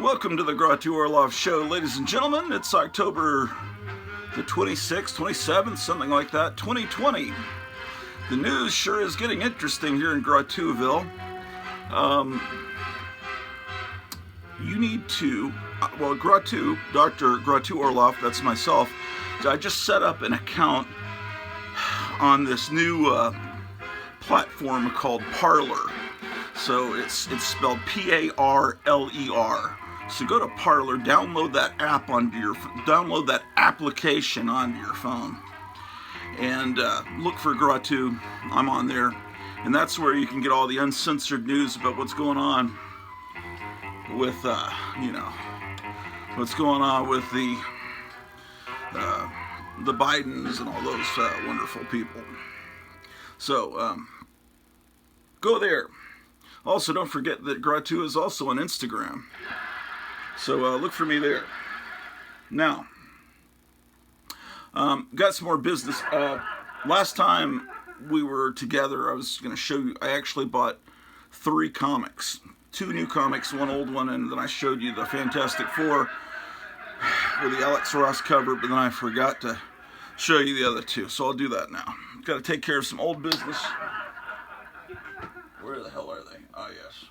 Welcome to the Grottu Orloff Show, ladies and gentlemen. It's October the 26th, 27th, something like that, 2020. The news sure is getting interesting here in Grottuville. You need to, Grottu, Dr. Grottu Orloff, that's myself. I just set up an account on this new platform called Parler. So it's spelled P-A-R-L-E-R. So go to Parler, download that application onto your phone, and look for Grottu. I'm on there, and that's where you can get all the uncensored news about what's going on with what's going on with the Bidens and all those wonderful people. So go there. Also, don't forget that Grottu is also on Instagram. So look for me there. Now, got some more business. Last time we were together, I was going to show you, I actually bought 3 comics. 2 new comics, 1 old one, and then I showed you the Fantastic Four with the Alex Ross cover, but then I forgot to show you the other 2. So I'll do that now. Got to take care of some old business. Where the hell are they? Oh, yes.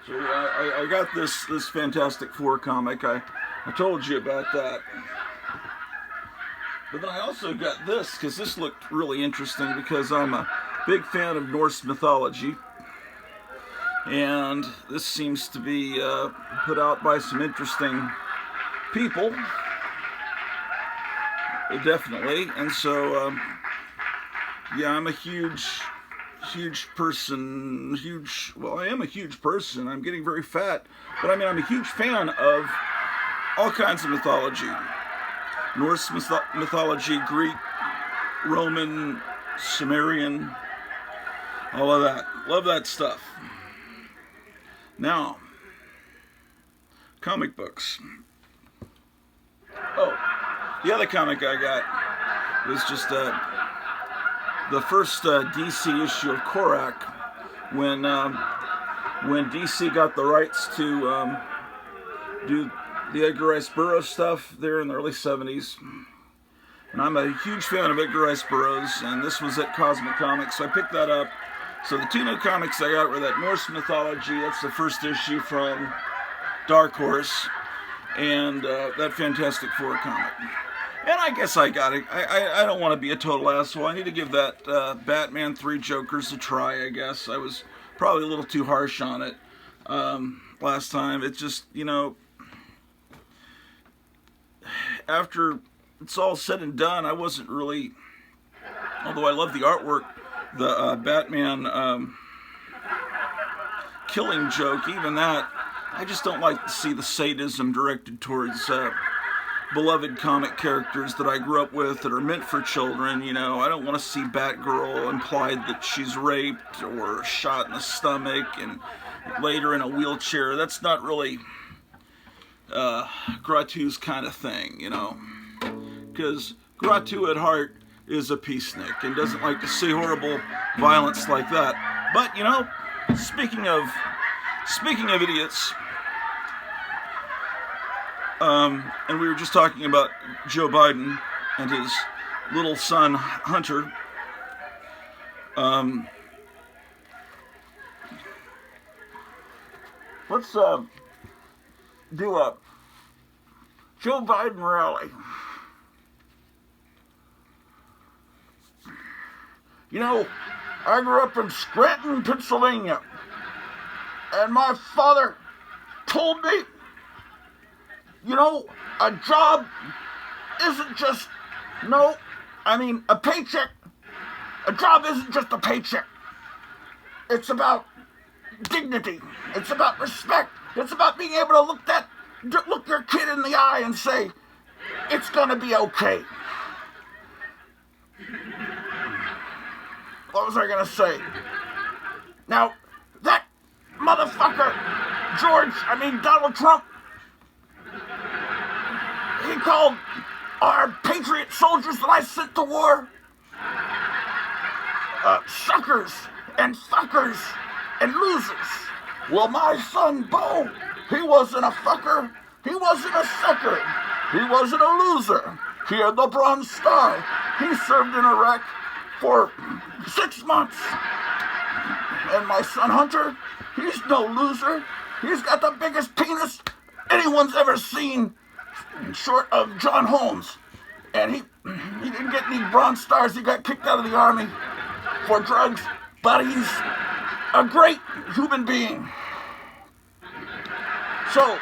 So I got this Fantastic Four comic. I told you about that. But then I also got this, because this looked really interesting, because I'm a big fan of Norse mythology. And this seems to be put out by some interesting people. Definitely. And so, yeah, I'm a huge person, I am a huge person. I'm getting very fat, but I mean, I'm a huge fan of all kinds of mythology. Norse mythology, Greek, Roman, Sumerian, all of that. Love that stuff. Now, comic books. Oh, the other comic I got was just the first DC issue of Korak, when DC got the rights to do the Edgar Rice Burroughs stuff there in the early 70s. And I'm a huge fan of Edgar Rice Burroughs, and this was at Cosmic Comics, so I picked that up. So the 2 new comics I got were that Norse mythology, that's the first issue from Dark Horse, and that Fantastic Four comic. And I guess I got it. I don't want to be a total asshole. I need to give that Batman 3 Jokers a try, I guess. I was probably a little too harsh on it last time. It's just, after it's all said and done, I wasn't really, although I love the artwork, the Batman killing joke, even that, I just don't like to see the sadism directed towards beloved comic characters that I grew up with that are meant for children. I don't want to see Batgirl implied that she's raped or shot in the stomach and later in a wheelchair. That's not really Grottu's kind of thing, because Grottu at heart is a peacenik and doesn't like to see horrible violence like that. But speaking of idiots, and we were just talking about Joe Biden and his little son, Hunter. Let's do a Joe Biden rally. I grew up in Scranton, Pennsylvania, and my father told me, a job isn't just, a paycheck. A job isn't just a paycheck. It's about dignity. It's about respect. It's about being able to look your kid in the eye and say, it's gonna be okay. What was I gonna say? Now, that motherfucker, Donald Trump, he called our patriot soldiers that I sent to war suckers and fuckers and losers. Well, my son Bo He wasn't a fucker. He wasn't a sucker. He wasn't a loser. He had the Bronze Star. He served in Iraq for 6 months. And my son Hunter, he's no loser. He's got the biggest penis anyone's ever seen, short of John Holmes. And he didn't get any Bronze Stars. He got kicked out of the Army for drugs. But he's a great human being. So,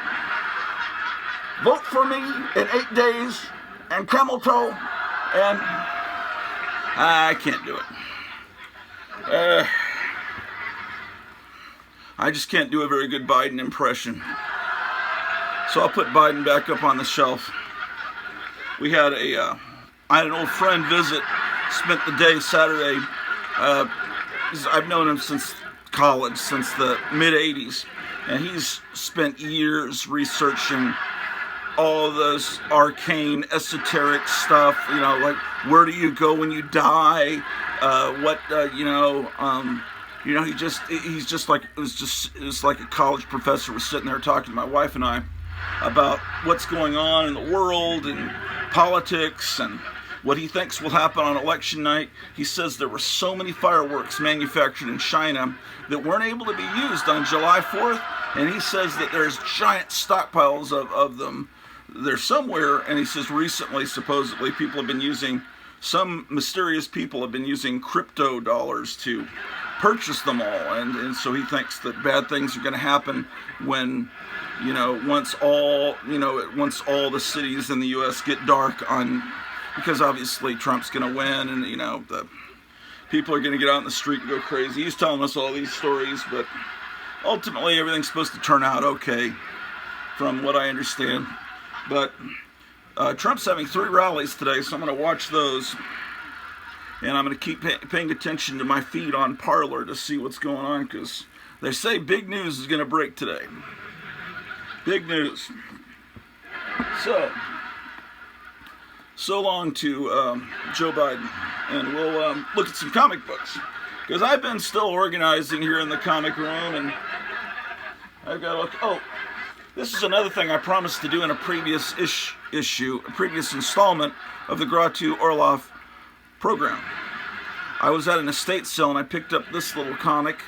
vote for me in 8 days and camel toe, and I can't do it. I just can't do a very good Biden impression. So I'll put Biden back up on the shelf. We had I had an old friend visit, spent the day Saturday. I've known him since college, since the mid-'80s, and he's spent years researching all this arcane, esoteric stuff, like where do you go when you die, he's just like, it was like a college professor was sitting there talking to my wife and I about what's going on in the world and politics and what he thinks will happen on election night. He says there were so many fireworks manufactured in China that weren't able to be used on July 4th, and he says that there's giant stockpiles of them. They're somewhere, and he says recently, supposedly, some mysterious people have been using crypto dollars to purchase them all, and so he thinks that bad things are going to happen when, once all the cities in the U.S. get dark because obviously Trump's going to win, and the people are going to get out in the street and go crazy. He's telling us all these stories, but ultimately everything's supposed to turn out okay, from what I understand. But Trump's having 3 rallies today, so I'm going to watch those. And I'm going to keep paying attention to my feed on Parler to see what's going on, because they say big news is going to break today. Big news. So long to Joe Biden. And we'll look at some comic books, because I've been still organizing here in the comic room, and I've got to look. Oh, this is another thing I promised to do in a previous installment of the Grottu Orloff program. I was at an estate sale and I picked up this little comic,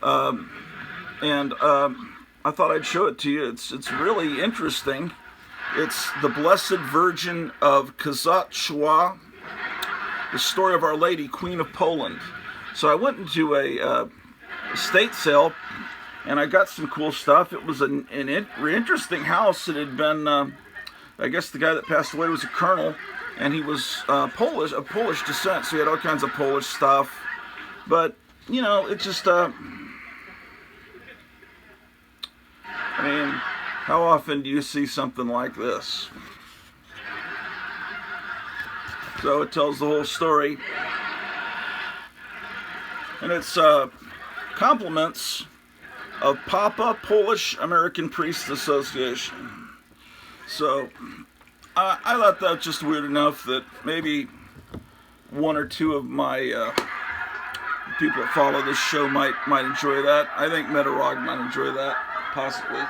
and I thought I'd show it to you. It's really interesting. It's the Blessed Virgin of Kazachua, the story of Our Lady, Queen of Poland. So I went into a estate sale and I got some cool stuff. It was an interesting house. It had been, I guess the guy that passed away was a colonel, and he was of Polish descent, so he had all kinds of Polish stuff. But, it just, how often do you see something like this? So it tells the whole story. And it's compliments of Papa Polish American Priest Association. So I thought that was just weird enough that maybe 1 or 2 of my people that follow this show might enjoy that. I think Metarog might enjoy that, possibly.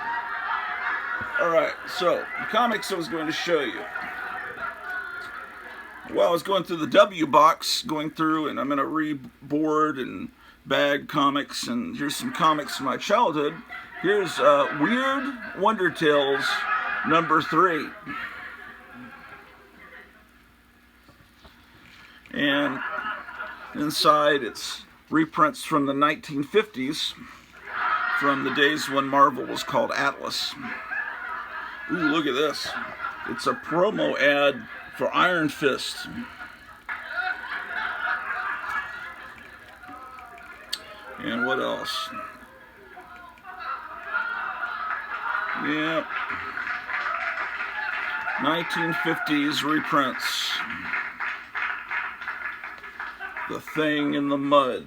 Alright, so the comics I was going to show you. Well, I was going through the W box, and I'm in a reboard and bag comics, and here's some comics from my childhood. Here's Weird Wonder Tales number 3. And inside it's reprints from the 1950s, from the days when Marvel was called Atlas. Ooh, look at this. It's a promo ad for Iron Fist. And what else? Yeah. 1950s reprints. The Thing in the Mud.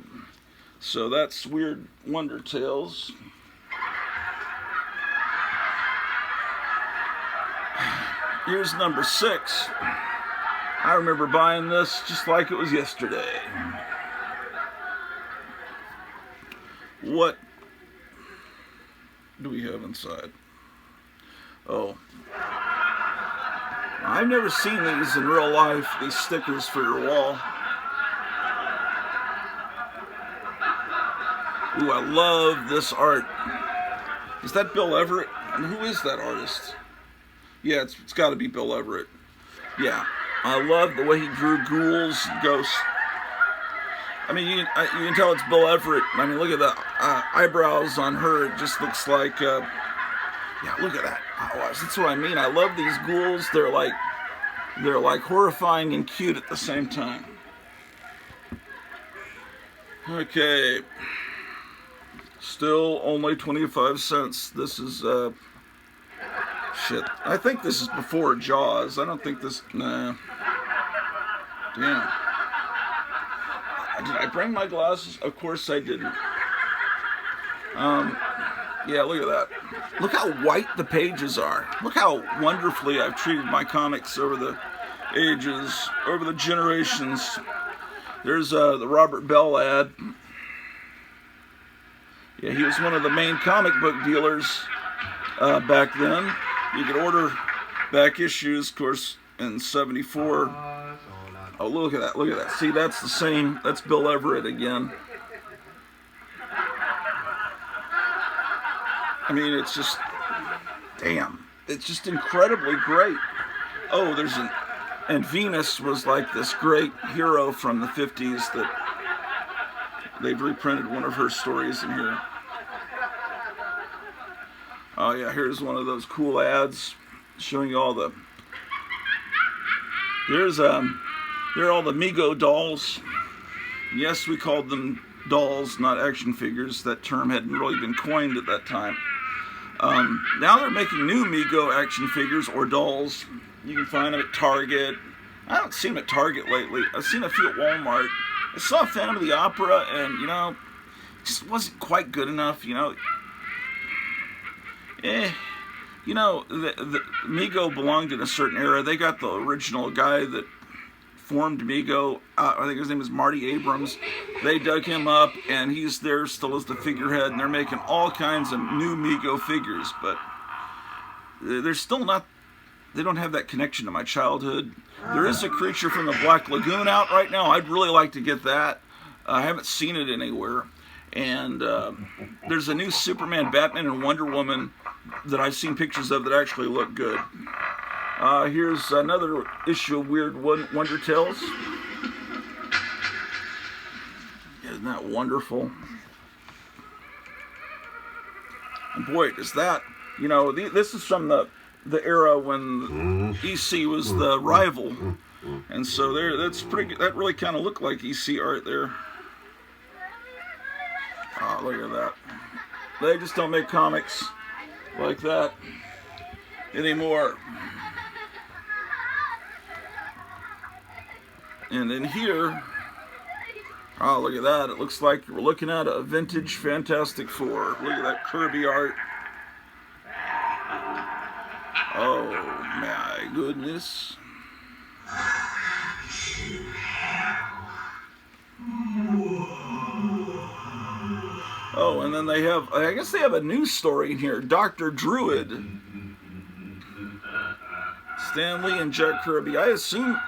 So that's Weird Wonder Tales. Here's number 6. I remember buying this just like it was yesterday. What do we have inside? Oh, I've never seen these in real life, these stickers for your wall. Ooh, I love this art. Is that Bill Everett? And who is that artist? Yeah, it's got to be Bill Everett. Yeah, I love the way he drew ghouls and ghosts. I mean, you can tell it's Bill Everett. I mean, look at the eyebrows on her. It just looks like, yeah, look at that. Oh, that's what I mean. I love these ghouls. They're like horrifying and cute at the same time. Okay. Still only 25 cents. This is, shit. I think this is before Jaws. I don't think this, nah. Damn. Did I bring my glasses? Of course I didn't. Yeah, look at that. Look how white the pages are. Look how wonderfully I've treated my comics over the ages, over the generations. There's the Robert Bell ad. Yeah, he was one of the main comic book dealers back then. You could order back issues, of course, in '74. Oh, look at that, look at that. See, that's the same, that's Bill Everett again. I mean, it's just, damn, it's just incredibly great. Oh, and Venus was like this great hero from the 50s that they've reprinted one of her stories in here. Oh yeah, here's one of those cool ads showing you all the, there are all the Mego dolls. Yes, we called them dolls, not action figures. That term hadn't really been coined at that time. Now they're making new Mego action figures or dolls. You can find them at Target. I haven't seen them at Target lately. I've seen a few at Walmart. I saw Phantom of the Opera, and, you know, it just wasn't quite good enough, you know. You know, the Mego belonged in a certain era. They got the original guy that formed Mego. I think his name is Marty Abrams. They dug him up, and he's there still as the figurehead, and they're making all kinds of new Mego figures, but they're still not, they don't have that connection to my childhood. There is a Creature from the Black Lagoon out right now. I'd really like to get that. I haven't seen it anywhere. And there's a new Superman, Batman, and Wonder Woman that I've seen pictures of that actually look good. Here's another issue of Weird Wonder Tales. Isn't that wonderful? And boy, is that, you know, this is from the era when EC was the rival. And so that's pretty good. That really kind of looked like EC art there. Oh, look at that. They just don't make comics like that anymore. And in here, oh, look at that. It looks like we're looking at a vintage Fantastic Four. Look at that Kirby art. Oh, my goodness. Oh, and then they have, I guess they have a news story in here. Dr. Druid. Stan Lee and Jack Kirby. I assume...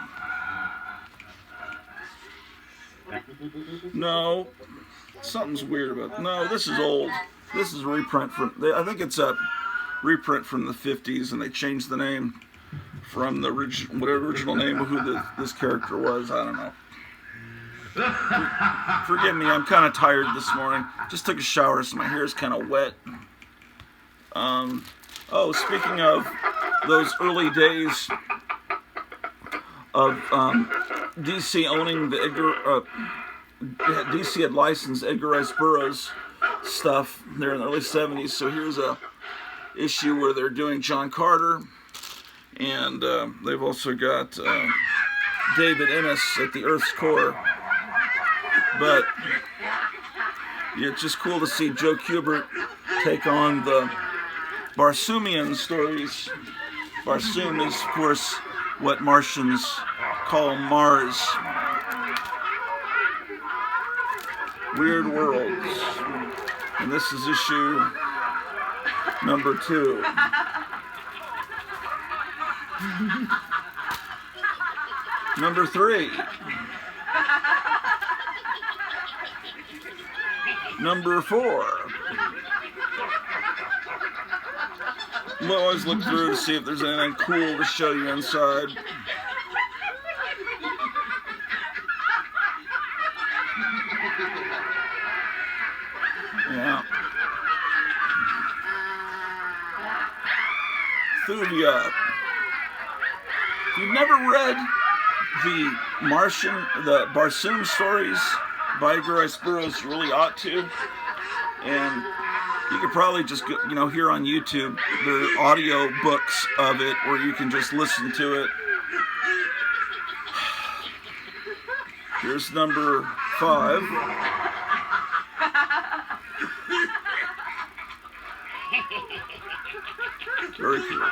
No. Something's weird about it. No, this is old. This is a reprint from... I think it's a reprint from the 50s, and they changed the name from the original name of who this character was. I don't know. Forgive me, I'm kind of tired this morning. Just took a shower, so my hair is kind of wet. Oh, speaking of those early days of DC owning the Edgar, DC had licensed Edgar Rice Burroughs stuff there in the early 70s. So here's a issue where they're doing John Carter, and they've also got David Ennis at the Earth's core. But yeah, it's just cool to see Joe Kubert take on the Barsoomian stories. Barsoom is, of course, what Martians call Mars. Weird Worlds. And this is issue number 2. Number 3. Number 4. We'll always look through to see if there's anything cool to show you inside. Yeah. Thuvia. If you've never read the Barsoom stories by Edgar Rice Burroughs, you really ought to. And you could probably just go, here on YouTube, there are audio books of it where you can just listen to it. Here's number 5. Very cool.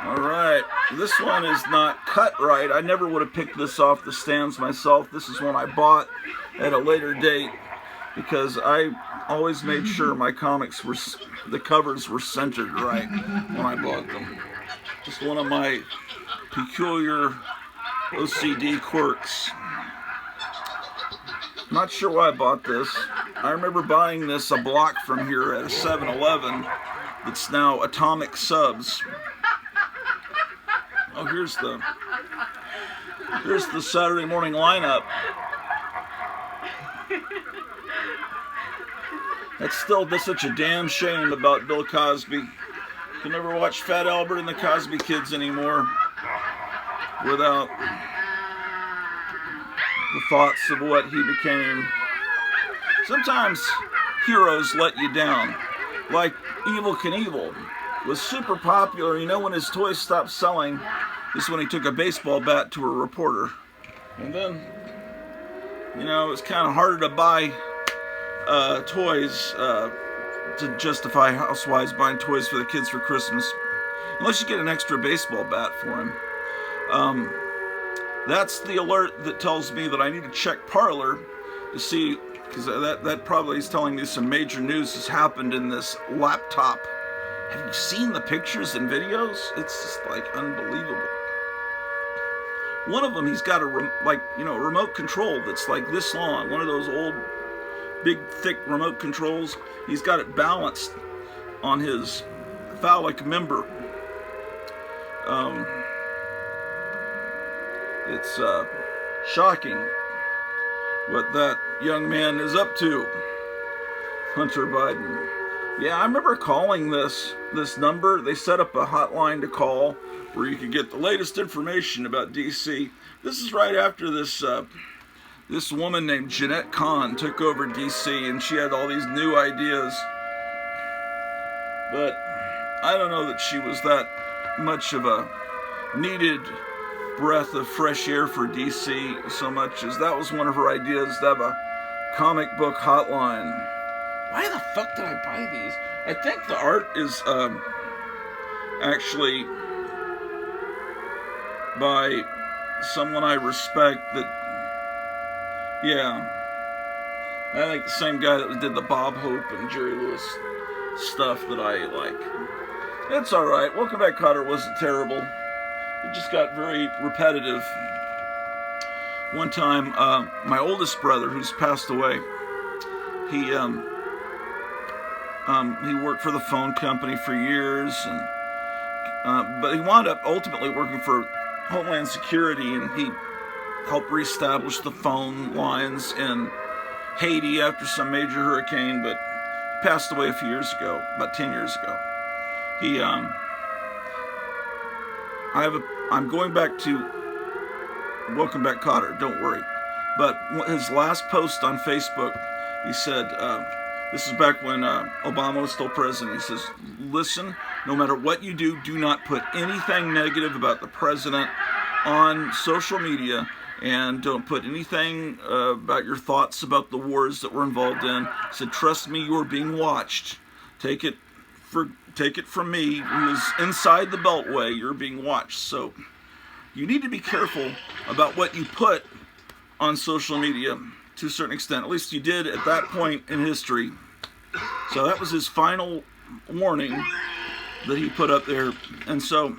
Alright, this one is not cut right. I never would have picked this off the stands myself. This is one I bought at a later date because I always made sure my comics the covers were centered right when I bought them. Just one of my peculiar OCD quirks. Not sure why I bought this. I remember buying this a block from here at a 7-Eleven. It's now Atomic Subs. Oh, here's the Saturday morning lineup. That's such a damn shame about Bill Cosby. You can never watch Fat Albert and the Cosby Kids anymore without the thoughts of what he became. Sometimes heroes let you down. Like Evel Knievel was super popular. When his toys stopped selling is when he took a baseball bat to a reporter. And then, it was kind of harder to buy toys to justify housewives buying toys for the kids for Christmas. Unless you get an extra baseball bat for him. That's the alert that tells me that I need to check Parler to see, because that probably is telling me some major news has happened in this laptop. Have you seen the pictures and videos? It's just like unbelievable. One of them, he's got a remote control that's like this long. One of those old, big, thick remote controls. He's got it balanced on his phallic member. It's shocking what that young man is up to, Hunter Biden. Yeah, I remember calling this number. They set up a hotline to call where you could get the latest information about DC. This is right after this woman named Jeanette Kahn took over DC, and she had all these new ideas. But I don't know that she was that much of a needed breath of fresh air for DC so much as that was one of her ideas, to have a comic book hotline. Why the fuck did I buy these? I think the art is actually by someone I respect. I think the same guy that did the Bob Hope and Jerry Lewis stuff that I like. It's alright. Welcome Back, Kotter wasn't terrible. It just got very repetitive. One time, my oldest brother, who's passed away, he worked for the phone company for years, but he wound up ultimately working for Homeland Security, and he helped reestablish the phone lines in Haiti after some major hurricane, but he passed away a few years ago, about 10 years ago. I'm going back to Welcome Back, Kotter, don't worry. But his last post on Facebook, he said, this is back when Obama was still president. He says, listen, no matter what you do, do not put anything negative about the president on social media, and don't put anything about your thoughts about the wars that we're involved in. He said, trust me, you're being watched. Take it from me, who is inside the Beltway. You're being watched. So you need to be careful about what you put on social media to a certain extent. At least you did at that point in history. So that was his final warning that he put up there, and so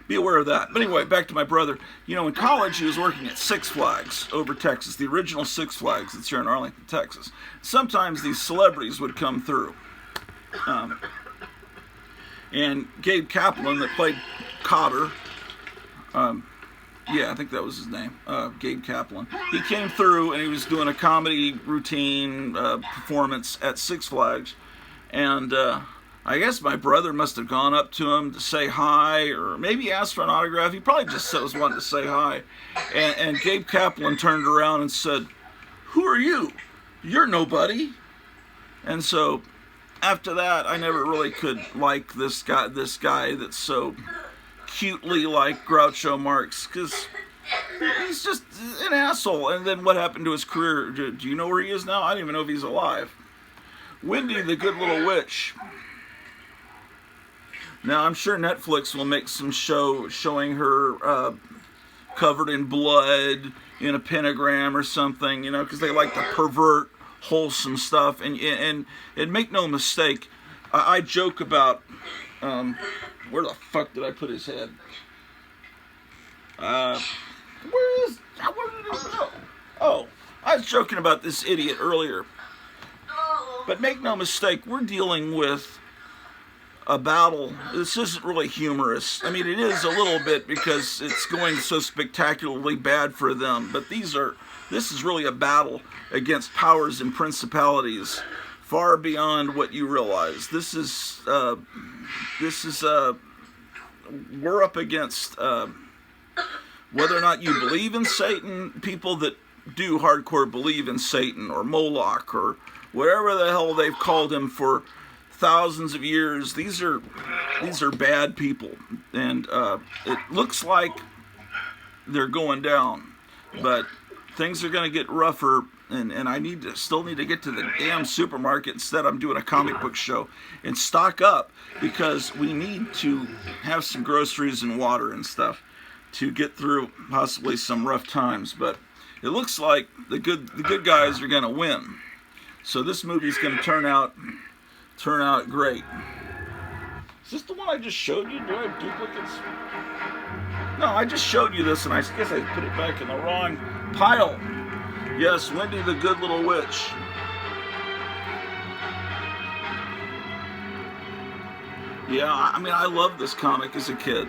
be aware of that. But anyway, back to my brother. You know, in college he was working at Six Flags over Texas, the original Six Flags that's here in Arlington, Texas. Sometimes these celebrities would come through. And Gabe Kaplan, that played Cotter, yeah, I think that was his name, Gabe Kaplan. He came through and he was doing a comedy routine performance at Six Flags. And I guess my brother must have gone up to him to say hi, or maybe asked for an autograph. He probably just was wanting to say hi. And Gabe Kaplan turned around and said, "Who are you? You're nobody." And so after that, I never really could like this guy that's so cutely like Groucho Marx, because he's just an asshole. And then what happened to his career? Do you know where he is now? I don't even know if he's alive. Wendy, the Good Little Witch. Now, I'm sure Netflix will make some show showing her covered in blood in a pentagram or something, you know, because they like to pervert wholesome stuff. And make no mistake, I joke about, where the fuck did I put his head? Where did it go? Oh, I was joking about this idiot earlier. But make no mistake, we're dealing with a battle. This isn't really humorous. I mean, it is a little bit because it's going so spectacularly bad for them. But this is really a battle against powers and principalities far beyond what you realize. This is we're up against whether or not you believe in Satan, people that do hardcore believe in Satan or Moloch or whatever the hell they've called him for thousands of years. These are bad people, and it looks like they're going down, but things are going to get rougher. And I still need to get to the damn supermarket. Instead, I'm doing a comic book show and stock up, because we need to have some groceries and water and stuff to get through possibly some rough times. But it looks like the good guys are going to win. So this movie's going to turn out great. Is this the one I just showed you? Do I have duplicates? No, I just showed you this, and I guess I put it back in the wrong pile. Yes, Wendy the Good Little Witch. Yeah, I mean, I loved this comic as a kid.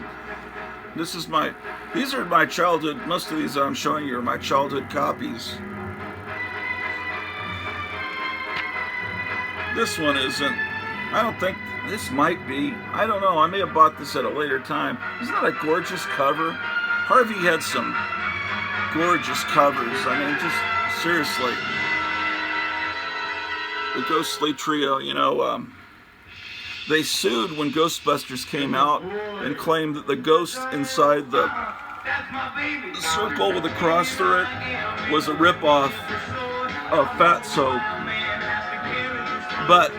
These are my childhood, most of these I'm showing you are my childhood copies. This one isn't. I don't think, this might be. I don't know, I may have bought this at a later time. Isn't that a gorgeous cover? Harvey had some gorgeous covers. I mean, just seriously. The Ghostly Trio, you know, they sued when Ghostbusters came out and claimed that the ghost inside the circle with a cross through it was a ripoff of Fatso. But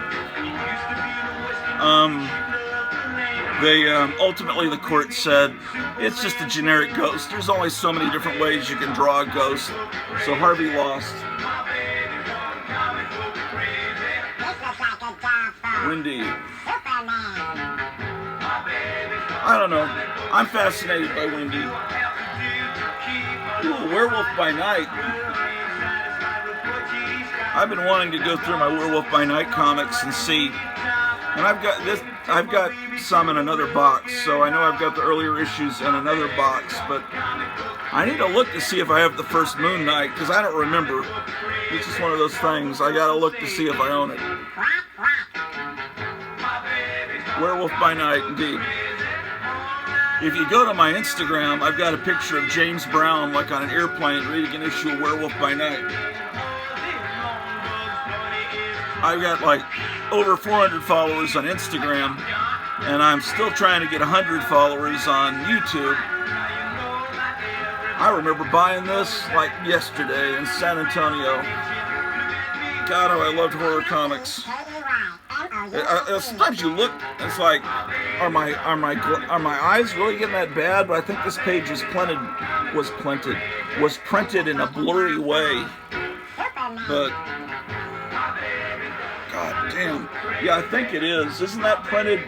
ultimately the court said it's just a generic ghost. There's only so many different ways you can draw a ghost. So Harvey lost. Wendy. I don't know. I'm fascinated by Wendy. Ooh, Werewolf by Night. I've been wanting to go through my Werewolf by Night comics and see. And I've got some in another box, so I know I've got the earlier issues in another box, but I need to look to see if I have the first Moon Knight, because I don't remember. It's just one of those things. I gotta look to see if I own it. Werewolf by Night, indeed. If you go to my Instagram, I've got a picture of James Brown, like on an airplane, reading an issue of Werewolf by Night. I've got like over 400 followers on Instagram, and I'm still trying to get 100 followers on YouTube. I remember buying this like yesterday in San Antonio. God, oh, I loved horror comics. Sometimes you look, it's like, are my eyes really getting that bad? But I think this page was printed in a blurry way. But God damn. Yeah, I think it is. Isn't that printed?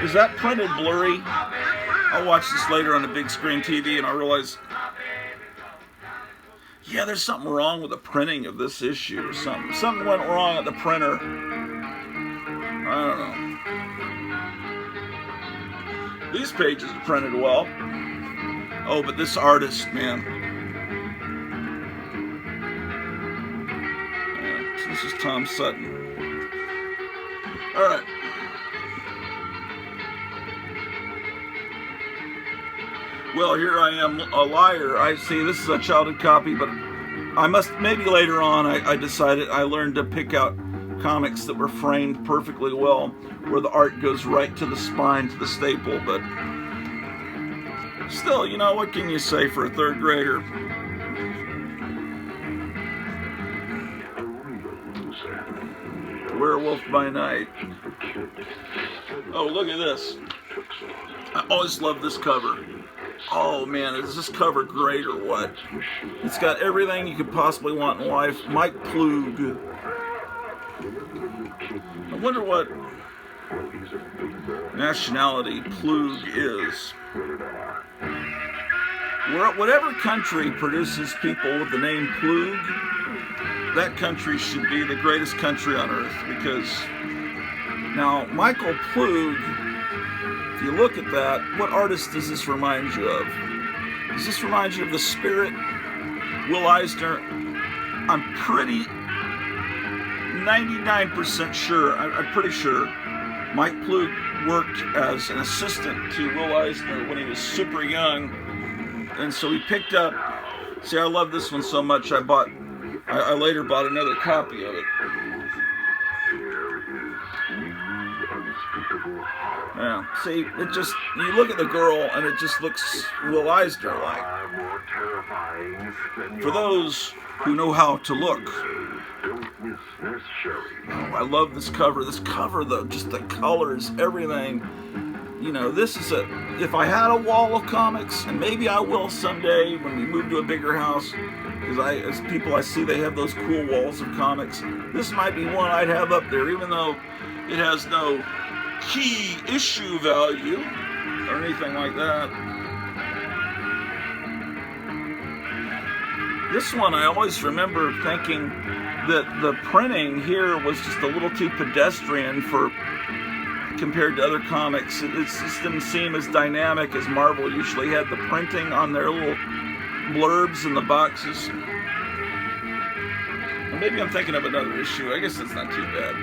Is that printed blurry? I'll watch this later on the big screen TV and I'll realize, yeah, there's something wrong with the printing of this issue or something. Something went wrong at the printer. I don't know. These pages are printed well. Oh, but this artist, man. Yeah, this is Tom Sutton. All right. Well, here I am, a liar. I see this is a childhood copy, but I must, maybe later on, I decided I learned to pick out comics that were framed perfectly well, where the art goes right to the spine, to the staple, but still, you know, what can you say for a third grader? Werewolf by Night. Oh, look at this. I always love this cover. Oh man, is this cover great or what? It's got everything you could possibly want in life. Mike Plug. I wonder what nationality Plug is. Whatever country produces people with the name Plug, that country should be the greatest country on earth, because now Michael Plug, if you look at that, what artist does this remind you of? Does this remind you of The Spirit? Will Eisner? I'm pretty 99% sure, I'm pretty sure Mike Plug worked as an assistant to Will Eisner when he was super young, and so he picked up, see, I love this one so much, I later bought another copy of it. Yeah, see, it just, you look at the girl and it just looks Will Eisner like. For those who know how to look. Oh, I love this cover. This cover, though, just the colors, everything. You know, this is if I had a wall of comics, and maybe I will someday when we move to a bigger house, because as people I see, they have those cool walls of comics. This might be one I'd have up there, even though it has no key issue value or anything like that. This one, I always remember thinking that the printing here was just a little too pedestrian compared to other comics. It just didn't seem as dynamic as Marvel usually had the printing on their little blurbs in the boxes. Or maybe I'm thinking of another issue. I guess that's not too bad.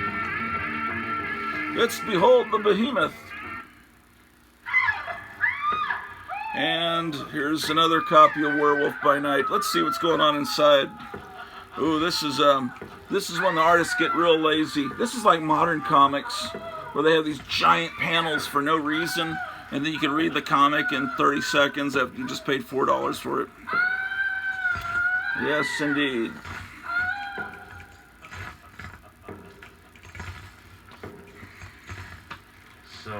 Let's behold the behemoth. And here's another copy of Werewolf by Night. Let's see what's going on inside. Ooh, this is when the artists get real lazy. This is like modern comics, where they have these giant panels for no reason, and then you can read the comic in 30 seconds after you just paid $4 for it. Yes, indeed. So,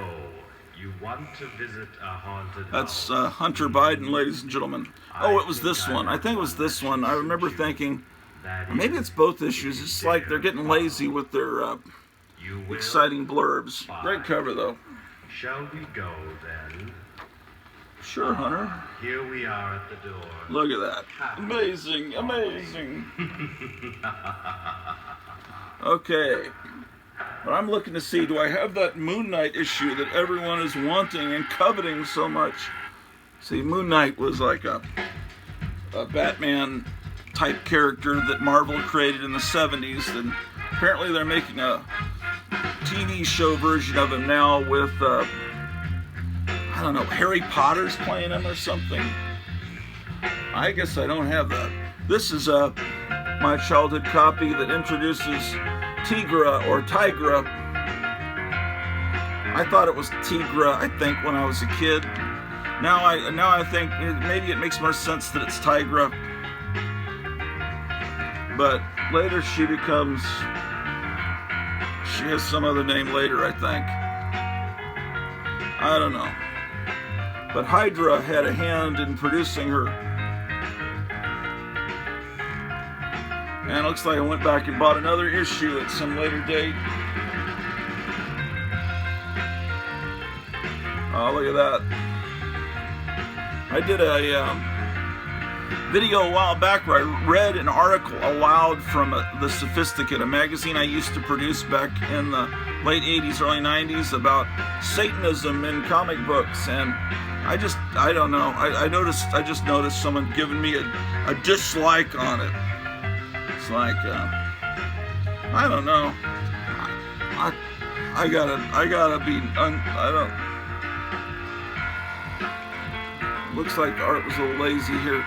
you want to visit a haunted house? That's Hunter Biden, ladies and gentlemen. Oh, it was this one. I think it was this one. I remember thinking, maybe it's both issues. It's like they're getting lazy with their exciting blurbs. Great cover, though. Shall we go, then? Sure, Hunter. Here we are at the door. Look at that. Amazing, amazing. Okay. But I'm looking to see, do I have that Moon Knight issue that everyone is wanting and coveting so much? See, Moon Knight was like a Batman type character that Marvel created in the 70s, and apparently they're making a TV show version of him now with, I don't know, Harry Potter's playing him or something. I guess I don't have that. This is my childhood copy that introduces Tigra or Tigra. I thought it was Tigra, I think, when I was a kid. Now I think maybe it makes more sense that it's Tigra. But later she has some other name later, I think. I don't know. But Hydra had a hand in producing her. And it looks like I went back and bought another issue at some later date. Oh, look at that. I did a video a while back where I read an article aloud from The Sophisticate, a magazine I used to produce back in the late 80s, early 90s, about Satanism in comic books. And I don't know. I just noticed someone giving me a dislike on it. It's like, I don't know. I gotta be, I don't. Looks like the art was a little lazy here.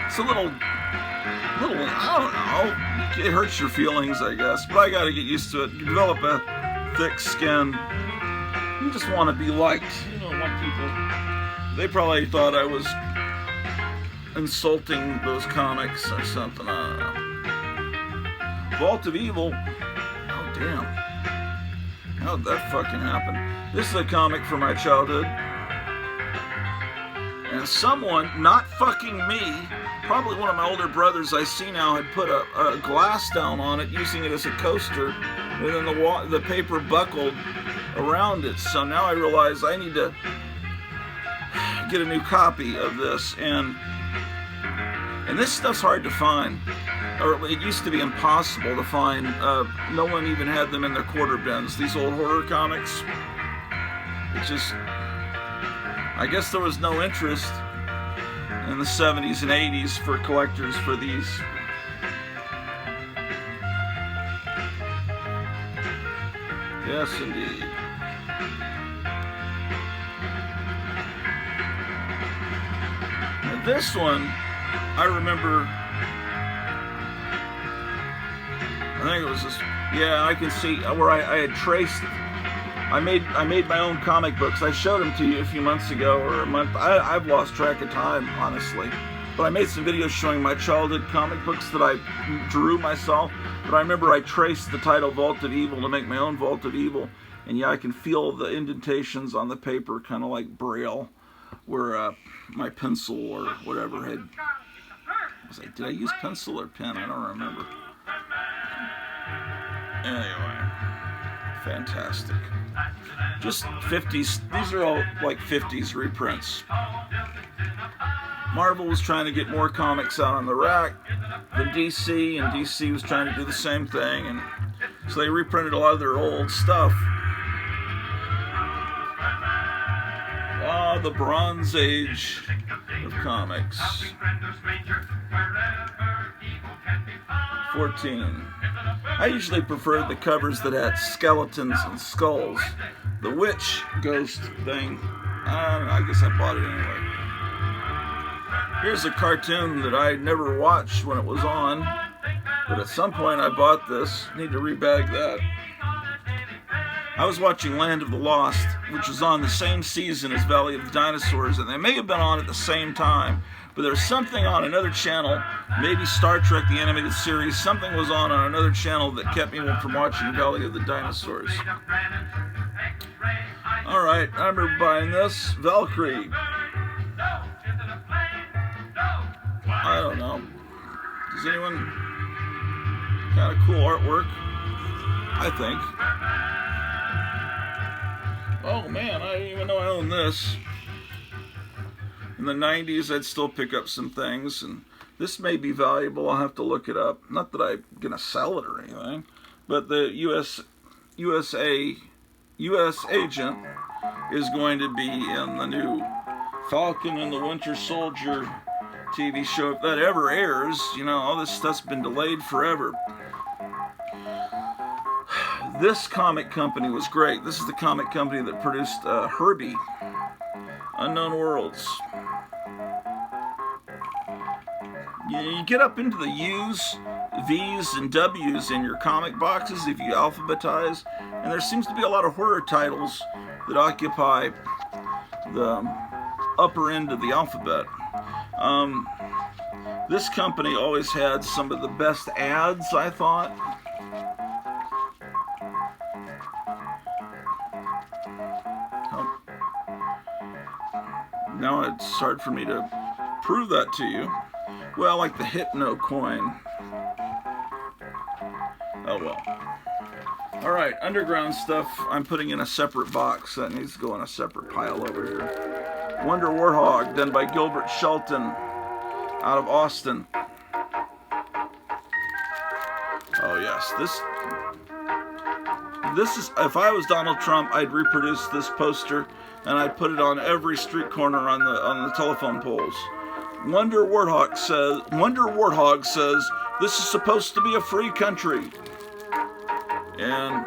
It's a little, I don't know. It hurts your feelings, I guess. But I gotta get used to it. You develop a thick skin. You just want to be liked. You don't want people. They probably thought I was insulting those comics or something. I don't know. Vault of Evil. Oh damn. How'd that fucking happen? This is a comic from my childhood. And someone, not fucking me, probably one of my older brothers I see now, had put a glass down on it, using it as a coaster, and then the paper buckled around it. So now I realize I need to get a new copy of this. And this stuff's hard to find, or it used to be impossible to find. No one even had them in their quarter bins. These old horror comics. It's just, I guess there was no interest in the 70s and 80s for collectors for these. Yes, indeed. Now this one, I remember, I think it was this, yeah, I can see where I had traced. I made my own comic books. I showed them to you a few months ago, or a month. I've lost track of time, honestly. But I made some videos showing my childhood comic books that I drew myself. But I remember I traced the title Vault of Evil to make my own Vault of Evil. And yeah, I can feel the indentations on the paper, kind of like Braille, where my pencil or whatever had. I was like, did I use pencil or pen? I don't remember. Anyway, fantastic. Just 50s, these are all like 50s reprints. Marvel was trying to get more comics out on the rack than DC, and DC was trying to do the same thing, and so they reprinted a lot of their old stuff. Ah, the Bronze Age of comics. 14. I usually preferred the covers that had skeletons and skulls. The witch ghost thing, I don't know, I guess I bought it anyway. Here's a cartoon that I never watched when it was on, but at some point I bought this. Need to rebag that. I was watching Land of the Lost, which was on the same season as Valley of the Dinosaurs, and they may have been on at the same time, but there was something on another channel, maybe Star Trek the Animated Series, something was on another channel that kept me from watching Valley of the Dinosaurs. Alright, I remember buying this, Valkyrie. I don't know. Does anyone, kind of cool artwork, I think. Oh man, I didn't even know I owned this. In the 90s, I'd still pick up some things, and this may be valuable. I'll have to look it up. Not that I'm going to sell it or anything, but the U.S. agent is going to be in the new Falcon and the Winter Soldier TV show, if that ever airs. You know, all this stuff's been delayed forever. This comic company was great. This is the comic company that produced Herbie, Unknown Worlds. You get up into the U's, V's, and W's in your comic boxes if you alphabetize, and there seems to be a lot of horror titles that occupy the upper end of the alphabet. This company always had some of the best ads, I thought. Now it's hard for me to prove that to you. Well, like the Hypno coin. Oh well. Alright, underground stuff I'm putting in a separate box. That needs to go in a separate pile over here. Wonder Warthog, done by Gilbert Shelton, out of Austin. Oh yes, this is, if I was Donald Trump, I'd reproduce this poster and I'd put it on every street corner on the telephone poles. Wonder Warthog says this is supposed to be a free country. And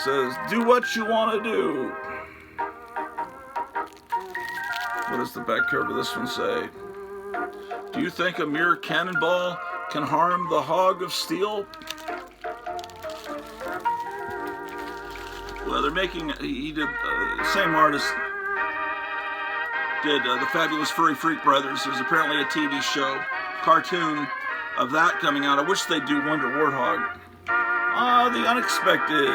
says, do what you want to do. What does the back cover of this one say? Do you think a mere cannonball can harm the hog of steel? Well, they're making, he did, same artist did The Fabulous Furry Freak Brothers. There's apparently a TV show, cartoon of that coming out. I wish they'd do Wonder Warthog. Ah, the unexpected.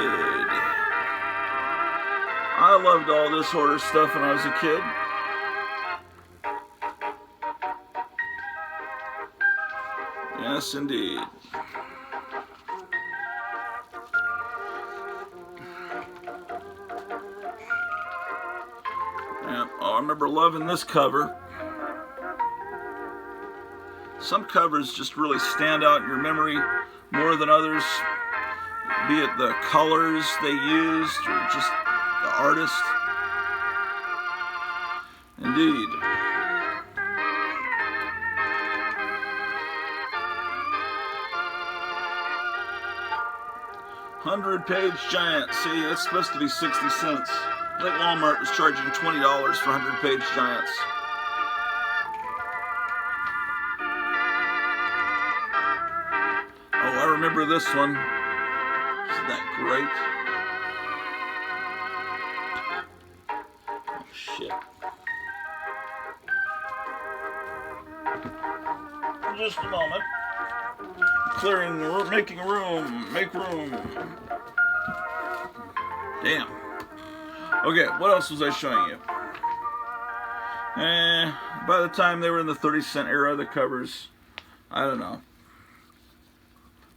I loved all this horror stuff when I was a kid. Yes, indeed. Yeah. Oh, I remember loving this cover. Some covers just really stand out in your memory more than others, be it the colors they used or just the artist. Indeed. 100-page giant. See, that's supposed to be 60 cents. I think Walmart was charging $20 for 100-page giants. Oh, I remember this one. Isn't that great? Oh, shit. Just a moment. Clearing the room, making room, make room. Damn. Okay, what else was I showing you? By the time they were in the 30-cent era, the covers, I don't know.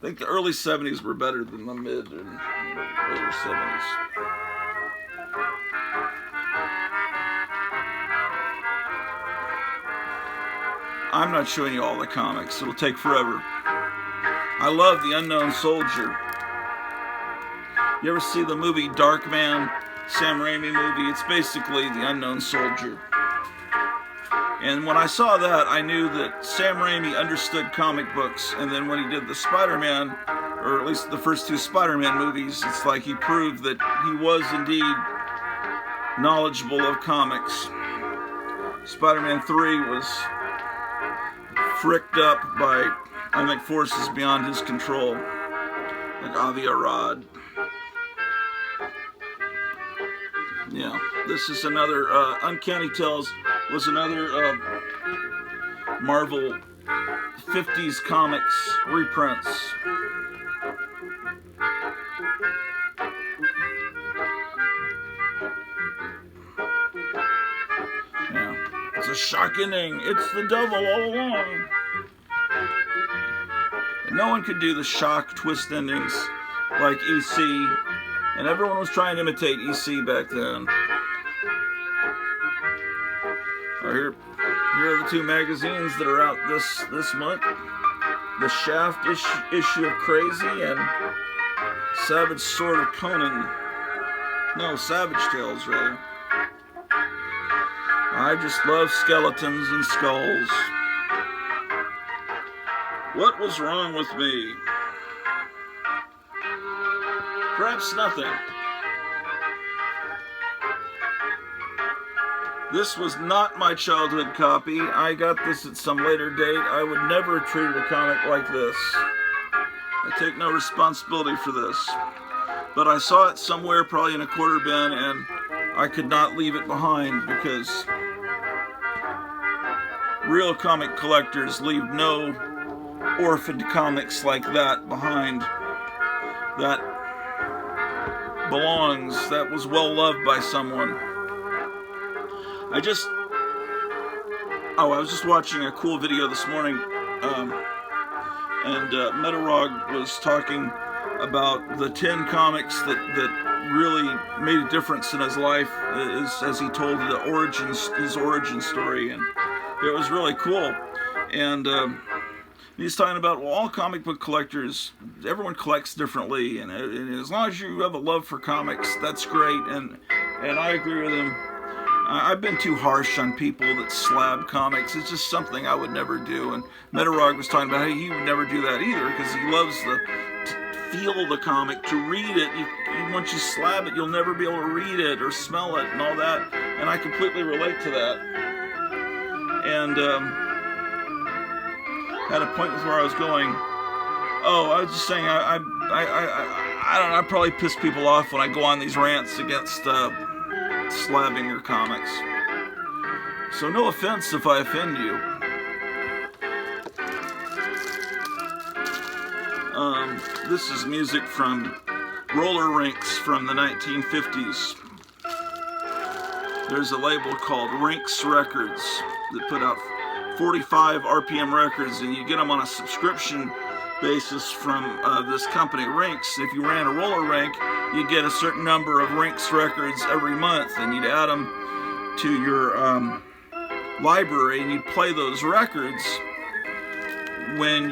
I think the early 70s were better than the mid and later 70s. I'm not showing you all the comics. It'll take forever. I love The Unknown Soldier. You ever see the movie Darkman? Sam Raimi movie? It's basically The Unknown Soldier. And when I saw that, I knew that Sam Raimi understood comic books. And then when he did the Spider-Man, or at least the first two Spider-Man movies, it's like he proved that he was indeed knowledgeable of comics. Spider-Man 3 was fricked up by, I think, forces beyond his control, like Avi Arad. Yeah, this is another, Uncanny Tales was another Marvel 50s comics reprints. Yeah, it's a shock ending. It's the devil all along. No one could do the shock twist endings like EC, and everyone was trying to imitate EC back then. Here are the two magazines that are out this month. The Shaft issue of Crazy and Savage Sword of Conan. No, Savage Tales, rather. I just love skeletons and skulls. What was wrong with me? Perhaps nothing. This was not my childhood copy. I got this at some later date. I would never have treated a comic like this. I take no responsibility for this. But I saw it somewhere, probably in a quarter bin, and I could not leave it behind because real comic collectors leave no orphaned comics like that behind. That belongs, that was well loved by someone. I was just watching a cool video this morning, and Metarog was talking about the 10 comics that really made a difference in his life, as he told his origin story, and it was really cool. And he's talking about, well, all comic book collectors, everyone collects differently, and as long as you have a love for comics, that's great. And I agree with him. I've been too harsh on people that slab comics. It's just something I would never do. And Metarog was talking about how he would never do that either, because he loves to feel the comic, to read it. Once you slab it, you'll never be able to read it or smell it and all that. And I completely relate to that. And had a point with where I was going. Oh, I was just saying, I don't know, I probably piss people off when I go on these rants against slabbing your comics. So no offense if I offend you. This is music from roller rinks from the 1950s. There's a label called Rinks Records that put out 45 RPM records, and you get them on a subscription basis from this company, Rinks. If you ran a roller rink, you get a certain number of Rinks records every month, and you'd add them to your library, and you'd play those records when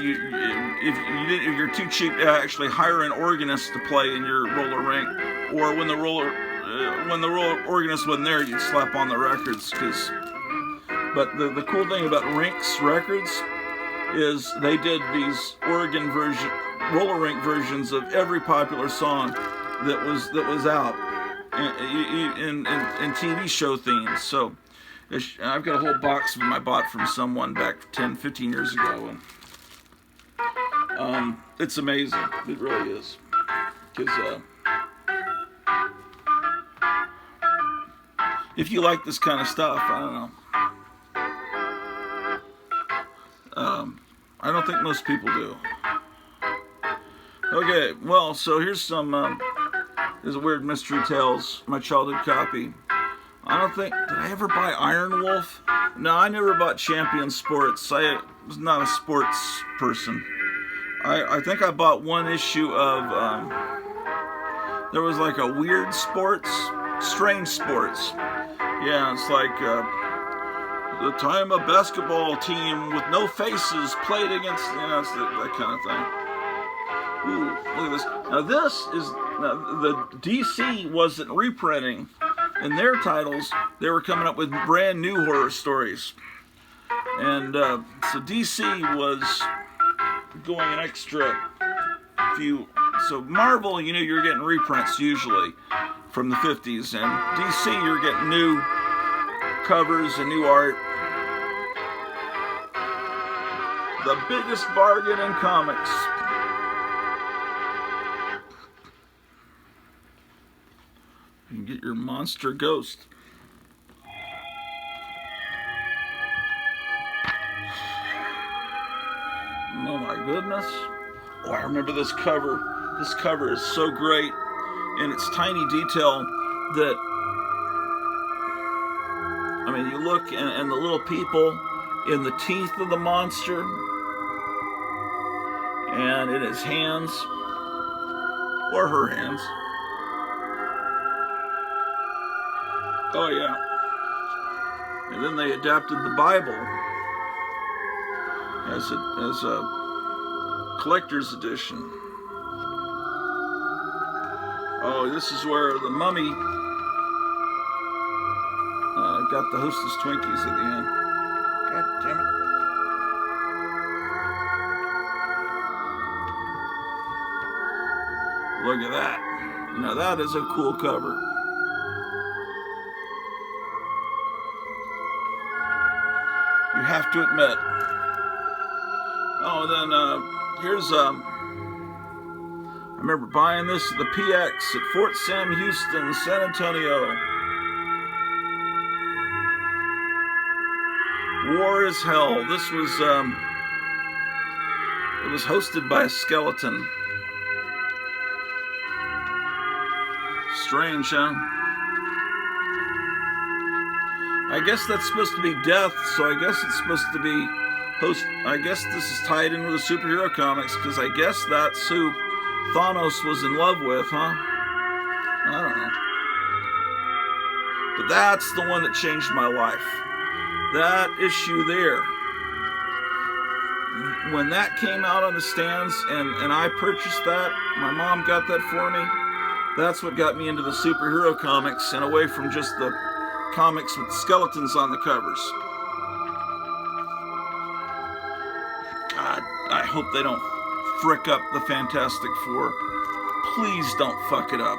if you're too cheap to actually hire an organist to play in your roller rink, or when the roller organist wasn't there, you'd slap on the records. But the cool thing about Rinks Records is they did these roller rink versions of every popular song that was out in TV show themes. So I've got a whole box of them I bought from someone back 10, 15 years ago, and it's amazing. It really is. Because if you like this kind of stuff, I don't know. I don't think most people do. Okay, well, so here's some, there's a Weird Mystery Tales, my childhood copy. I don't think, did I ever buy Iron Wolf? No, I never bought Champion Sports. I was not a sports person. I think I bought one issue of, there was like a Weird Sports, Strange Sports. Yeah, it's like, the time a basketball team with no faces played against, it's that kind of thing. Ooh, look at this. Now the DC wasn't reprinting in their titles. They were coming up with brand new horror stories. And so DC was going an extra few. So Marvel, you're getting reprints usually from the 50s. And DC, you're getting new covers and new art. The biggest bargain in comics. You can get your monster ghost. Oh my goodness. Oh, I remember this cover. This cover is so great in its tiny detail that, you look and the little people in the teeth of the monster and in his hands, or her hands. Oh yeah. And then they adapted the Bible as a collector's edition. Oh, this is where the mummy got the Hostess Twinkies at the end. God damn it. Look at that. Now that is a cool cover. You have to admit. Oh, then here's I remember buying this at the PX at Fort Sam Houston, San Antonio. War is Hell. This was it was hosted by a skeleton. Strange, huh? I guess that's supposed to be death, so I guess it's supposed to be I guess this is tied in with the superhero comics, because I guess that's who Thanos was in love with, huh? I don't know. But that's the one that changed my life. That issue there. When that came out on the stands and I purchased that, my mom got that for me, that's what got me into the superhero comics and away from just the comics with skeletons on the covers. God, I hope they don't frick up the Fantastic Four. Please don't fuck it up.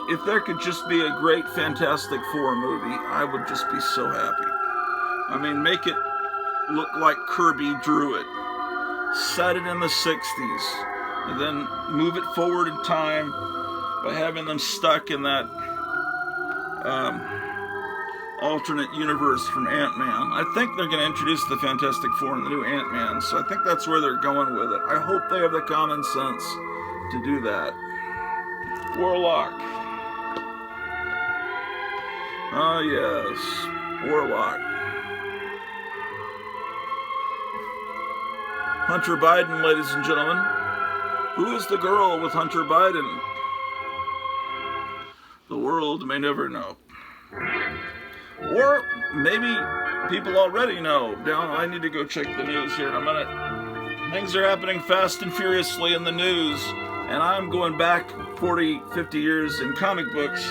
If there could just be a great Fantastic Four movie, I would just be so happy. I mean, make it look like Kirby drew it. Set it in the 60s. And then move it forward in time by having them stuck in that alternate universe from Ant-Man. I think they're going to introduce the Fantastic Four in the new Ant-Man, so I think that's where they're going with it. I hope they have the common sense to do that. Warlock. Ah, yes. Warlock. Hunter Biden, ladies and gentlemen. Who is the girl with Hunter Biden? The world may never know. Or maybe people already know. Now, I need to go check the news here in a minute. Things are happening fast and furiously in the news, and I'm going back 40, 50 years in comic books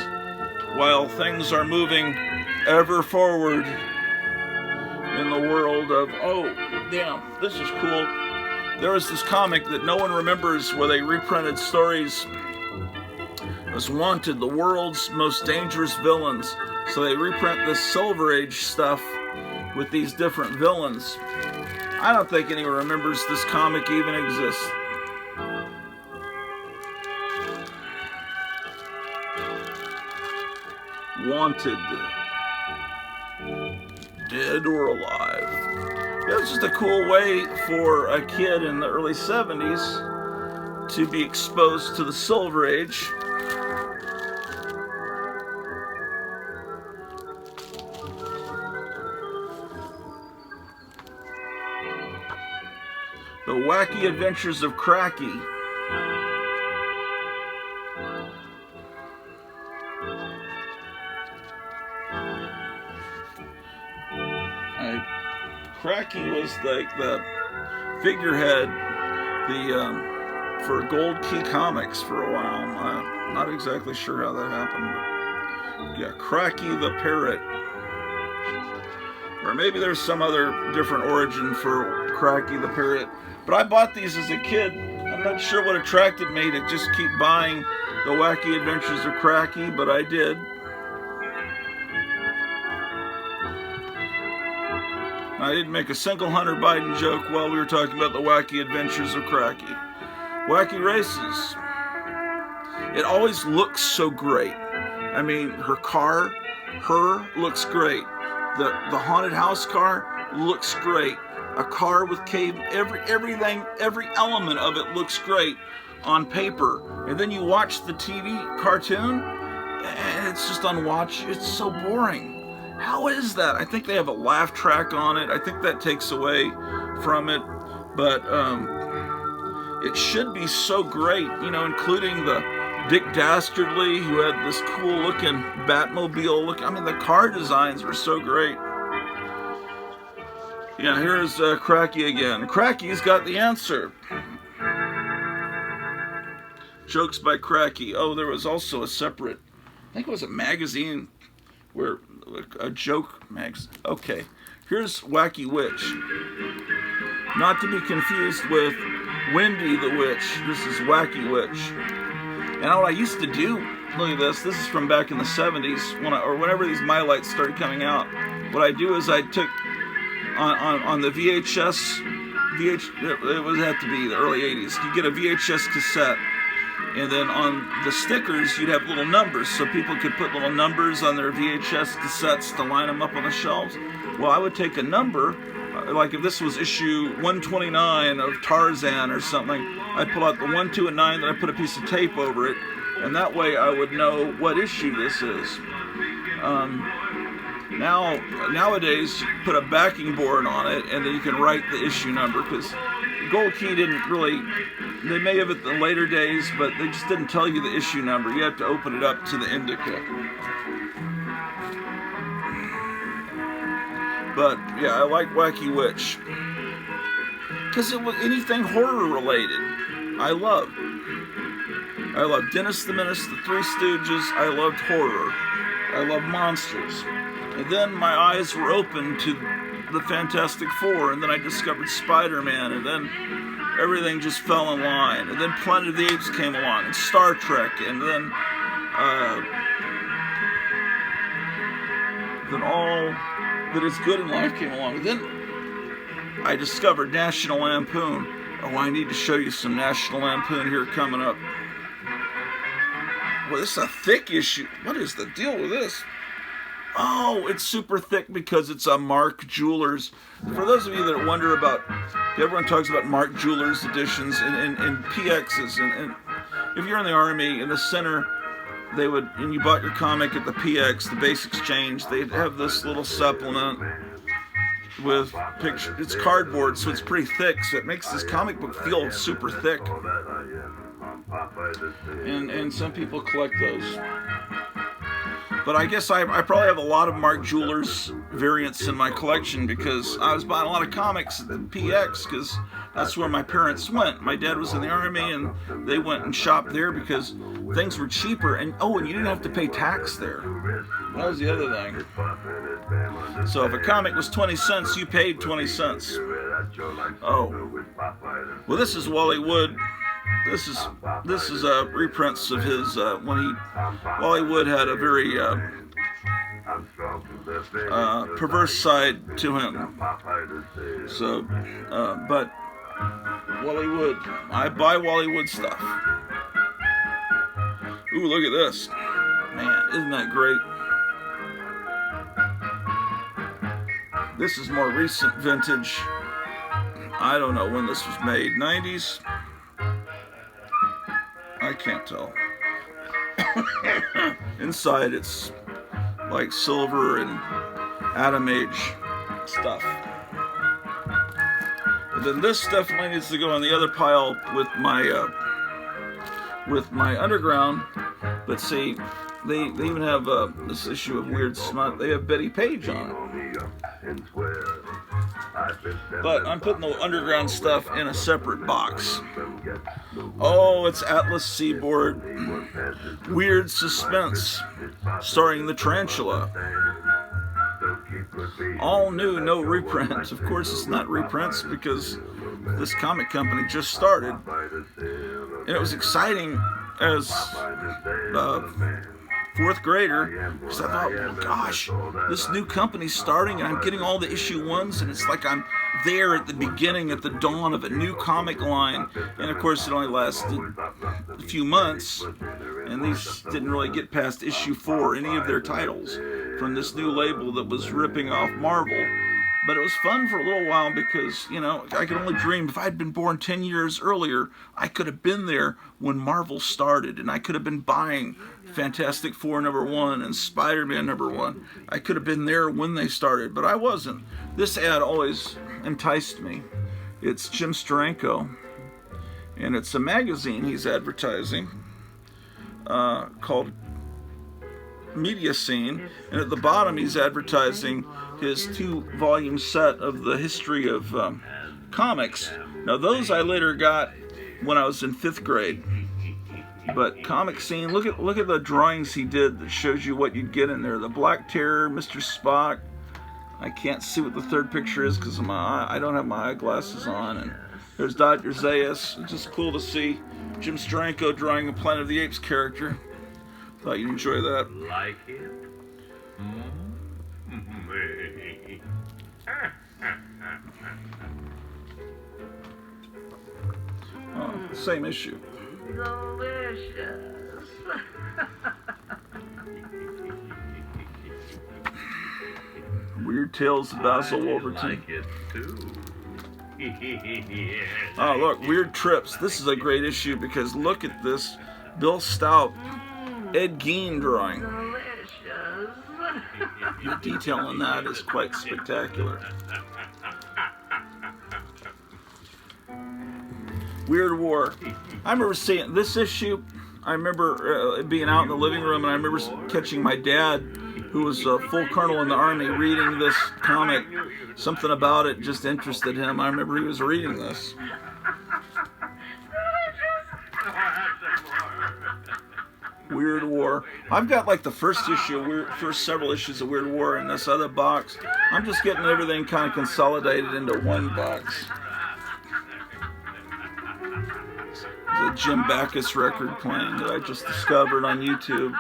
while things are moving ever forward in the world of, oh, damn, this is cool. There was this comic that no one remembers where they reprinted stories. It was Wanted, the world's most dangerous villains. So they reprint this Silver Age stuff with these different villains. I don't think anyone remembers this comic even exists. Wanted. Dead or alive. It was just a cool way for a kid in the early 70s to be exposed to the Silver Age. The Wacky Adventures of Cracky. Cracky was like the figurehead for Gold Key Comics for a while. I'm not exactly sure how that happened, but yeah, Cracky the Parrot. Or maybe there's some other different origin for Cracky the Parrot. But I bought these as a kid. I'm not sure what attracted me to just keep buying the Wacky Adventures of Cracky, but I did. I didn't make a single Hunter Biden joke while we were talking about the Wacky Adventures of Cracky. Wacky Races. It always looks so great. I mean, her looks great. The haunted house car looks great. A car with cave, everything, every element of it looks great on paper. And then you watch the TV cartoon, and it's just unwatchable. It's so boring. How is that? I think they have a laugh track on it. I think that takes away from it. But it should be so great, you know, including the Dick Dastardly, who had this cool looking Batmobile look. I mean, the car designs were so great. Yeah, here's Cracky again. Cracky's got the answer. Jokes by Cracky. Oh, there was also a separate, I think it was a magazine where a joke magazine. Okay, here's Wacky Witch. Not to be confused with Wendy the Witch. This is Wacky Witch. And what I used to do, look at this. This is from back in the 70s, whenever these My Lights started coming out. What I do is I took on the VHS, it would have to be the early 80s. You get a VHS cassette, and then on the stickers you'd have little numbers, so people could put little numbers on their VHS cassettes to line them up on the shelves. Well, I would take a number, like if this was issue 129 of Tarzan or something, I'd pull out the 1, 2, and 9, then I'd put a piece of tape over it, and that way I would know what issue this is. Nowadays, you put a backing board on it, and then you can write the issue number, because Gold Key didn't really, they may have in the later days, but they just didn't tell you the issue number. You have to open it up to the indica. But yeah, I like Wacky Witch because it was anything horror related. I loved Dennis the Menace, the Three Stooges. I loved horror. I loved monsters. And then my eyes were open to the Fantastic Four, and then I discovered Spider-Man, and then everything just fell in line. And then Planet of the Apes came along, and Star Trek, and then all that is good in life came along. And then I discovered National Lampoon. Oh, I need to show you some National Lampoon here coming up. Well, this is a thick issue. What is the deal with this? Oh, it's super thick because it's a Mark Jewelers. For those of you that wonder about, everyone talks about Mark Jewelers editions and PXs. And if you're in the Army, in the center, they would, and you bought your comic at the PX, the Base Exchange, they'd have this little supplement with picture. It's cardboard, so it's pretty thick, so it makes this comic book feel super thick. And some people collect those. But I guess I probably have a lot of Mark Jewelers variants in my collection because I was buying a lot of comics at the PX because that's where my parents went. My dad was in the Army and they went and shopped there because things were cheaper. And oh, and you didn't have to pay tax there. That was the other thing. So if a comic was 20 cents, you paid 20 cents. Oh. Well, this is Wally Wood. This is reprints of his when Wally Wood had a very perverse side to him. So, but Wally Wood, I buy Wally Wood stuff. Ooh, look at this, man! Isn't that great? This is more recent vintage. I don't know when this was made. 90s. I can't tell. Inside it's like silver and Atom Age stuff. And then this definitely needs to go on the other pile with my underground. But see, they even have this issue of Weird Smut. They have Betty Page on it. But I'm putting the underground stuff in a separate box. Oh, it's Atlas Seaboard. Weird Suspense, starring the Tarantula. All new, no reprints. Of course, it's not reprints because this comic company just started. And it was exciting as fourth grader, because I thought, oh gosh, this new company's starting and I'm getting all the issue ones, and it's like I'm there at the beginning, at the dawn of a new comic line. And of course it only lasted a few months, and these didn't really get past issue 4, any of their titles, from this new label that was ripping off Marvel. But it was fun for a little while because, you know, I could only dream. If I had been born 10 years earlier, I could have been there when Marvel started, and I could have been buying Fantastic Four #1 and Spider-Man #1. I could have been there when they started, but I wasn't. This ad always enticed me. It's Jim Steranko, and it's a magazine he's advertising called Media Scene, and at the bottom he's advertising his 2-volume set of the history of comics. Now those I later got when I was in 5th grade. But Comic Scene, look at the drawings he did that shows you what you'd get in there. The Black Terror, Mr. Spock. I can't see what the third picture is because I don't have my eyeglasses on. And there's Dr. Zaius. It's just cool to see Jim Steranko drawing a Planet of the Apes character. Thought you'd enjoy that. Like it? Oh, same issue. Delicious. Weird Tales of Basil Wolverton. Like it too. Oh, look, Weird Trips. This is a great issue because look at this Bill Stout, Ed Gein drawing. Delicious. The detail on that is quite spectacular. Weird War. I remember seeing this issue. I remember being out in the living room, and I remember catching my dad, who was a full colonel in the Army, reading this comic. Something about it just interested him. I remember he was reading this. Weird War. I've got like the first issue, first several issues of Weird War in this other box. I'm just getting everything kind of consolidated into one box. The Jim Backus record playing that I just discovered on YouTube.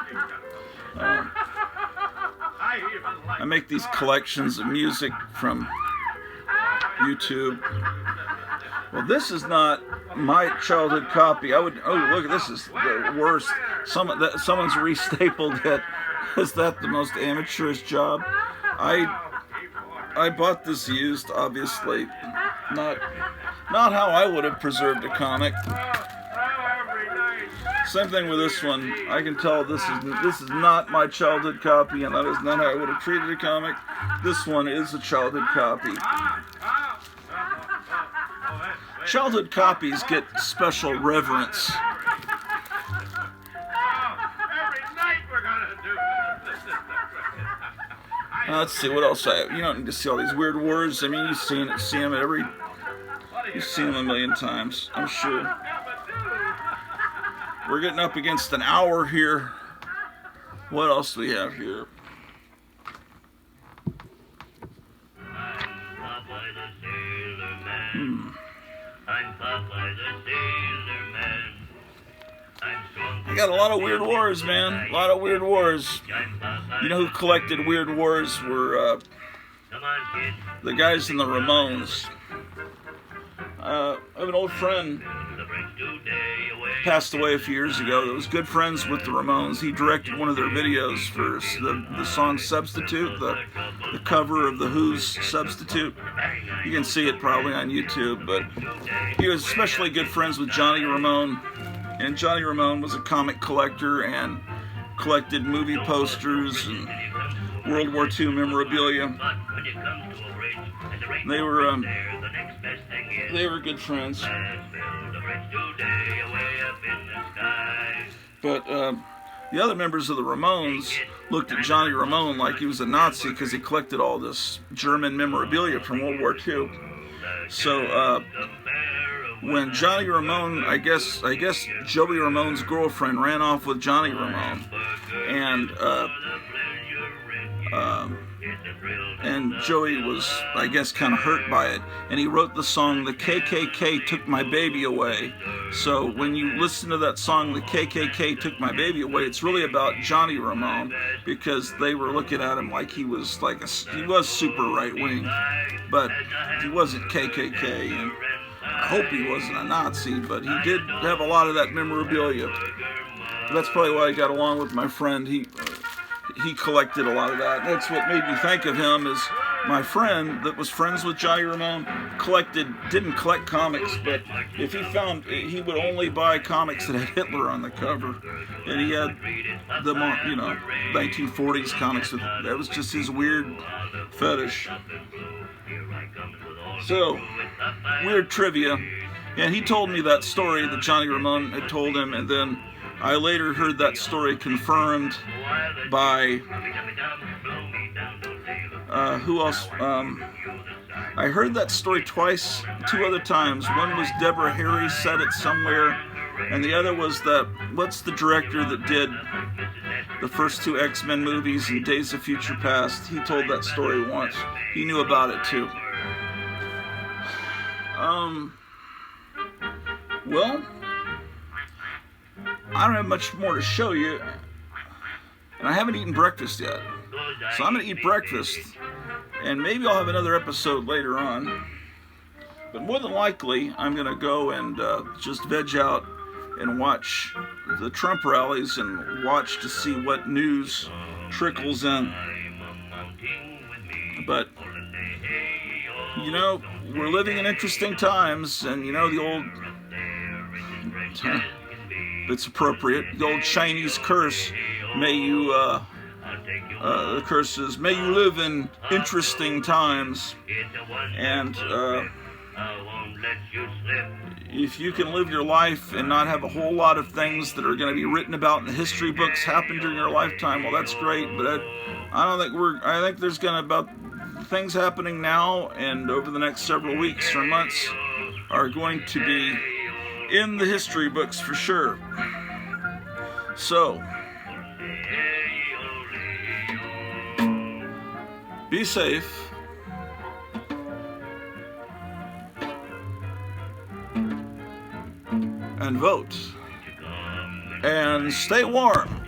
I make these collections of music from YouTube. Well, this is not my childhood copy. Oh, look, this is the worst. Someone's restapled it. Is that the most amateurish job? I bought this used, obviously. Not how I would have preserved a comic. Same thing with this one. I can tell this is not my childhood copy, and that is not how I would have treated a comic. This one is a childhood copy. Childhood copies get special reverence. Let's see what else I have. You don't need to see all these Weird Wars. I mean, you've seen them you've seen them a million times, I'm sure. We're getting up against an hour here. What else do we have here? I got a lot of Weird Wars, man. A lot of Weird Wars. You know who collected Weird Wars were the guys in the Ramones. I have an old friend passed away a few years ago that was good friends with the Ramones. He directed one of their videos for the song Substitute, the cover of The Who's Substitute. You can see it probably on YouTube, but he was especially good friends with Johnny Ramone. And Johnny Ramone was a comic collector and collected movie posters and World War II memorabilia. They were good friends. But the other members of the Ramones looked at Johnny Ramone like he was a Nazi because he collected all this German memorabilia from World War II. So when Johnny Ramone, I guess Joey Ramone's girlfriend ran off with Johnny Ramone, and Joey was, I guess, kind of hurt by it, and he wrote the song "The KKK Took My Baby Away." So when you listen to that song, "The KKK Took My Baby Away," it's really about Johnny Ramone, because they were looking at him like he was he was super right wing, but he wasn't KKK, and I hope he wasn't a Nazi, but he did have a lot of that memorabilia. That's probably why I got along with my friend. He collected a lot of that. That's what made me think of him as my friend that was friends with Johnny Ramone. Didn't collect comics, but if he found, he would only buy comics that had Hitler on the cover, and he had the 1940s comics. That was just his weird fetish. So, weird trivia. And he told me that story that Johnny Ramone had told him, and then I later heard that story confirmed by, who else? I heard that story twice, 2 other times. One was Deborah Harry said it somewhere, and the other was what's the director that did the first 2 X-Men movies and Days of Future Past? He told that story once. He knew about it too. Well, I don't have much more to show you, and I haven't eaten breakfast yet. So I'm going to eat breakfast, and maybe I'll have another episode later on. But more than likely, I'm going to go and just veg out and watch the Trump rallies and watch to see what news trickles in. But, we're living in interesting times, and the old, it's appropriate, the old Chinese curse, the curse is, may you live in interesting times, and, if you can live your life and not have a whole lot of things that are going to be written about in the history books happen during your lifetime, well, that's great. But I don't think I think there's going to about things happening now and over the next several weeks or months are going to be in the history books for sure. So, be safe. And vote. And stay warm.